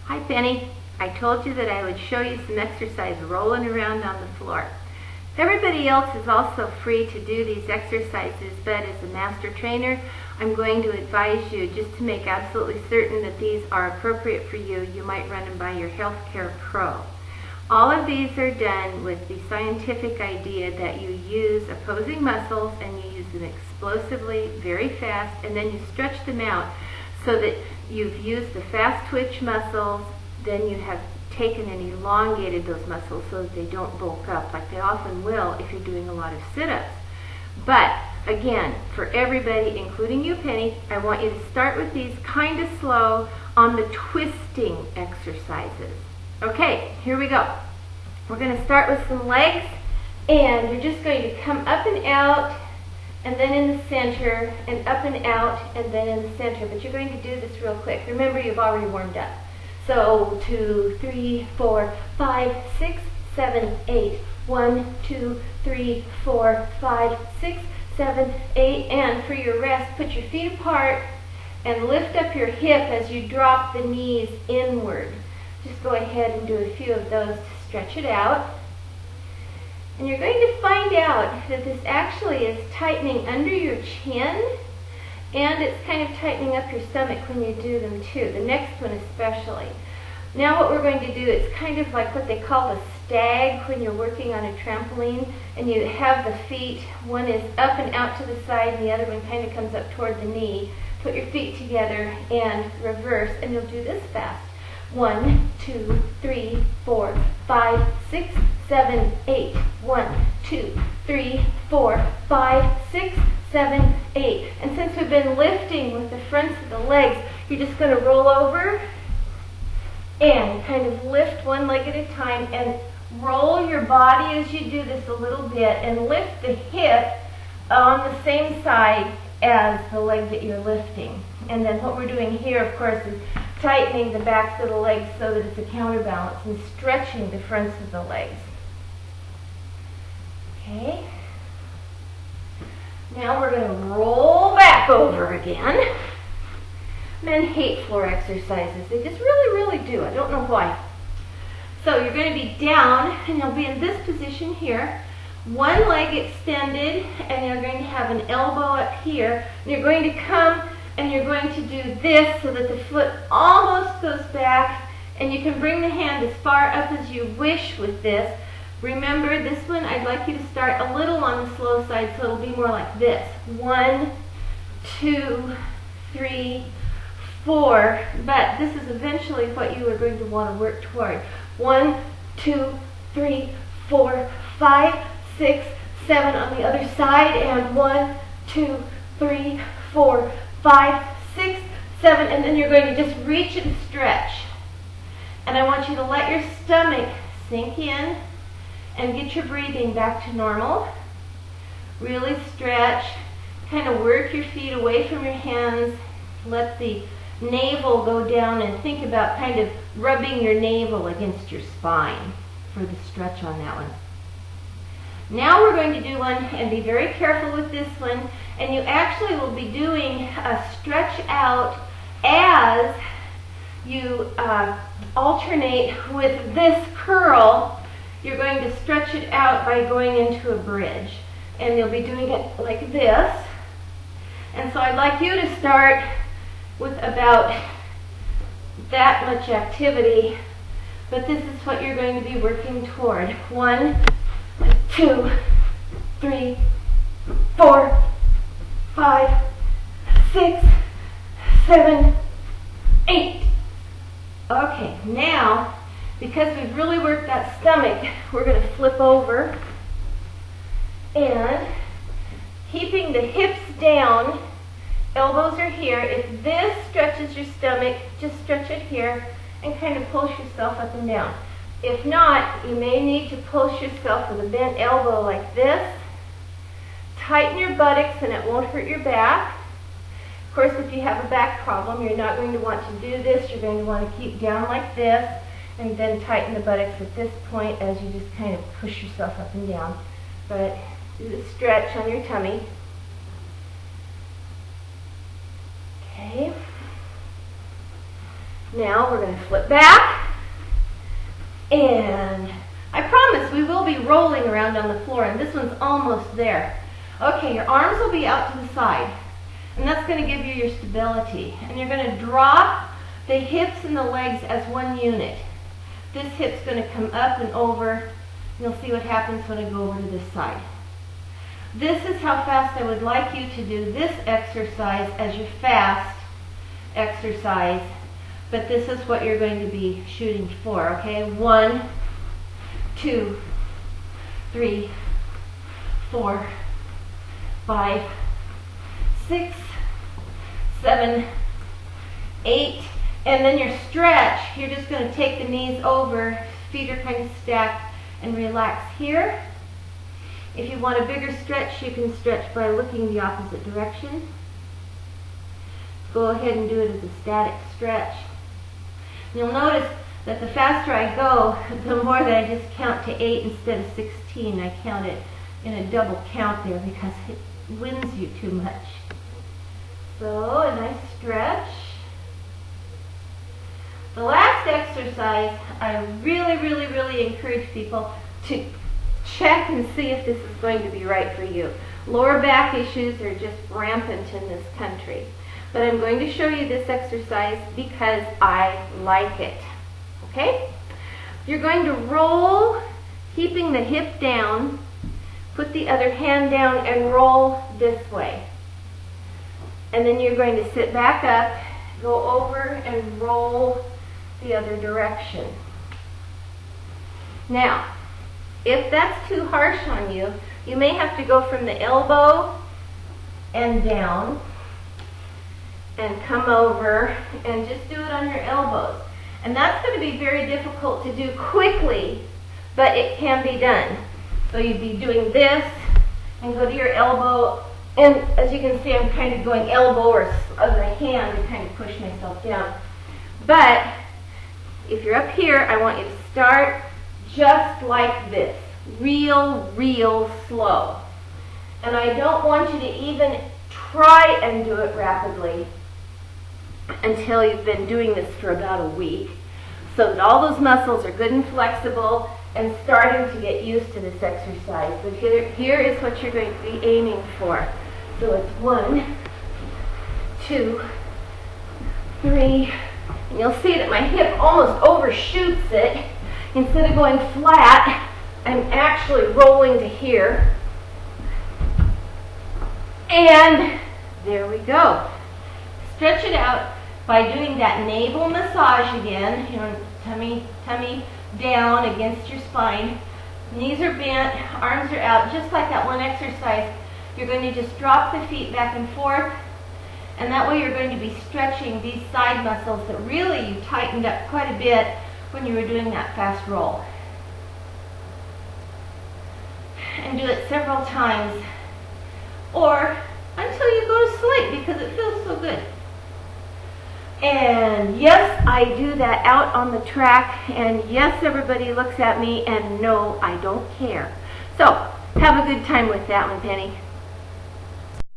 Hi Penny, I told you that I would show you some exercise rolling around on the floor. Everybody else is also free to do these exercises, but as a master trainer, I'm going to advise you just to make absolutely certain that these are appropriate for you. You might run them by your healthcare pro. All of these are done with the scientific idea that you use opposing muscles and you use them explosively, very fast, and then you stretch them out so that you've used the fast twitch muscles, then you have taken and elongated those muscles so that they don't bulk up like they often will if you're doing a lot of sit-ups. But again, for everybody, including you Penny, I want you to start with these kind of slow on the twisting exercises. Okay, here we go. We're going to start with some legs, and you're just going to come up and out, and then in the center, and up and out, and then in the center. But you're going to do this real quick. Remember, you've already warmed up. So 2, 3, 4, 5, 6, 7, 8. 1, 2, 3, 4, 5, 6, 7, 8. And for your rest, put your feet apart and lift up your hip as you drop the knees inward. Just go ahead and do a few of those to stretch it out. And you're going to find out that this actually is tightening under your chin, and it's kind of tightening up your stomach when you do them too, the next one especially. Now what we're going to do, it's kind of like what they call a stag when you're working on a trampoline, and you have the feet, one is up and out to the side and the other one kind of comes up toward the knee. Put your feet together and reverse, and you'll do this fast. 1, 2, 3, 4, 5, 6, 7, 8. 1, 2, 3, 4, 5, 6, 7, 8. And since we've been lifting with the fronts of the legs, you're just going to roll over and kind of lift one leg at a time and roll your body as you do this a little bit and lift the hip on the same side as the leg that you're lifting. And then what we're doing here, of course, is tightening the backs of the legs so that it's a counterbalance and stretching the fronts of the legs. Okay. Now we're going to roll back over again. Men hate floor exercises. They just really do. I don't know why. So you're going to be down, and you'll be in this position here. One leg extended, and you're going to have an elbow up here. And you're going to come, and you're going to do this so that the foot almost goes back, and you can bring the hand as far up as you wish with this. Remember, this one I'd like you to start a little on the slow side so it'll be more like this. 1, 2, 3, 4. But this is eventually what you are going to want to work toward. 1, 2, 3, 4, 5, 6, 7 on the other side. And 1, 2, 3, 4, 5, 6, 7. And then you're going to just reach and stretch. And I want you to let your stomach sink in and get your breathing back to normal. Really stretch. Kind of work your feet away from your hands. Let the navel go down and think about kind of rubbing your navel against your spine for the stretch on that one. Now we're going to do one, and be very careful with this one, and you actually will be doing a stretch out as you alternate with this curl. You're going to stretch it out by going into a bridge, and you'll be doing it like this. And so I'd like you to start with about that much activity, but this is what you're going to be working toward. 1, 2, 3, 4, 5, 6, 7, 8. Okay, now, because we've really worked that stomach, we're going to flip over and keeping the hips down, elbows are here. If this stretches your stomach, just stretch it here and kind of pulse yourself up and down. If not, you may need to pulse yourself with a bent elbow like this. Tighten your buttocks and it won't hurt your back. Of course, if you have a back problem, you're not going to want to do this. You're going to want to keep down like this and then tighten the buttocks at this point as you just kind of push yourself up and down. But do the stretch on your tummy. Okay. Now we're going to flip back, and I promise we will be rolling around on the floor, and this one's almost there. Okay, your arms will be out to the side, and that's going to give you your stability. And you're going to drop the hips and the legs as one unit. This hip's going to come up and over. You'll see what happens when I go over to this side. This is how fast I would like you to do this exercise as your fast exercise. But this is what you're going to be shooting for, okay? 1, 2, 3, 4, 5, 6, 7, 8, and then your stretch, you're just going to take the knees over, feet are kind of stacked, and relax here. If you want a bigger stretch, you can stretch by looking the opposite direction. Go ahead and do it as a static stretch. You'll notice that the faster I go, the more that I just count to 8 instead of 16. I count it in a double count there because it wins you too much. So, a nice stretch. The last exercise, I really encourage people to check and see if this is going to be right for you. Lower back issues are just rampant in this country. But I'm going to show you this exercise because I like it. Okay? You're going to roll, keeping the hip down, put the other hand down and roll this way. And then you're going to sit back up, go over and roll the other direction. Now, if that's too harsh on you, you may have to go from the elbow and down and come over and just do it on your elbows. And that's going to be very difficult to do quickly, but it can be done. So you'd be doing this and go to your elbow, and as you can see, I'm kind of going elbow or other hand to kind of push myself down. But if you're up here, I want you to start just like this, real slow. And I don't want you to even try and do it rapidly until you've been doing this for about a week, so that all those muscles are good and flexible and starting to get used to this exercise. But here is what you're going to be aiming for. So it's 1, 2, 3, and you'll see that my hip almost overshoots it. Instead of going flat, I'm actually rolling to here. And there we go. Stretch it out by doing that navel massage again. You know, tummy down against your spine. Knees are bent, arms are out, just like that one exercise. You're going to just drop the feet back and forth, and that way you're going to be stretching these side muscles that really you tightened up quite a bit when you were doing that fast roll. And do it several times, or until you go to sleep, because it feels so good. And yes, I do that out on the track, and yes, everybody looks at me, and no, I don't care. So, have a good time with that one, Penny.